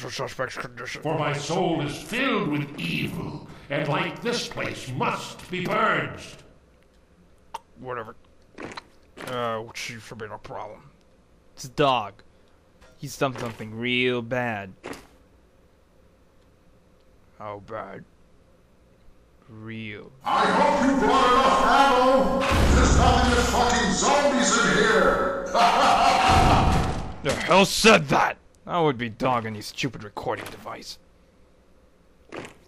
The suspect's condition. For my soul is filled with evil, and like this place must be purged. Whatever. She should be no problem. It's a dog. He's done something real bad. How bad? Real. I hope you brought enough ammo. There's nothing but fucking zombies in here. The hell said that? That would be Dog and his stupid recording device.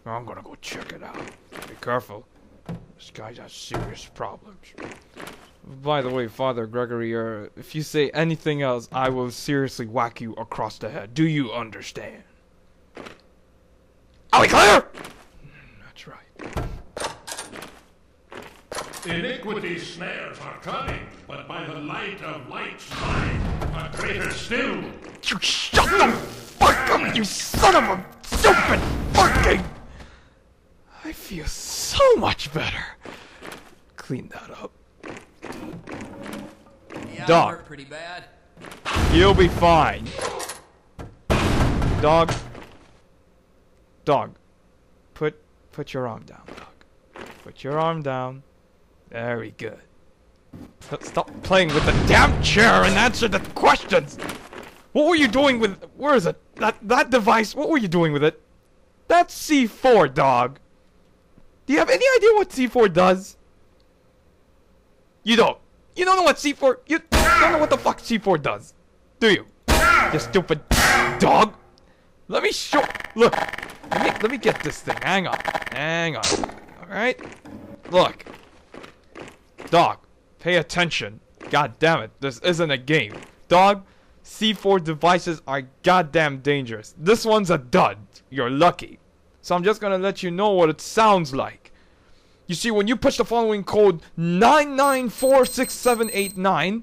I'm gonna go check it out. Be careful. This guy has serious problems. By the way, Father Gregory, if you say anything else, I will seriously whack you across the head. Do you understand? Are we clear? That's right. Iniquity's snares are cunning, but by the light of light's mind, are greater still. You shut the fuck up, you son of a stupid fucking... I feel so much better. Clean that up. Yeah, Dog. hurt pretty bad. You'll be fine. Dog. Dog. Put your arm down, dog. Put your arm down. Very good. Stop playing with the damn chair and answer the questions! What were you doing with... Where is it? That device, what were you doing with it? That's C4, dog. Do you have any idea what C4 does? You don't. You don't know what C4... You don't know what the fuck C4 does. Do you? You stupid dog. Let me show... Look. Let me get this thing. Hang on. Hang on. Alright? Look. Dog. Pay attention. God damn it. This isn't a game. Dog. C4 devices are goddamn dangerous. This one's a dud. You're lucky. So I'm just gonna let you know what it sounds like. You see, when you push the following code 9946789,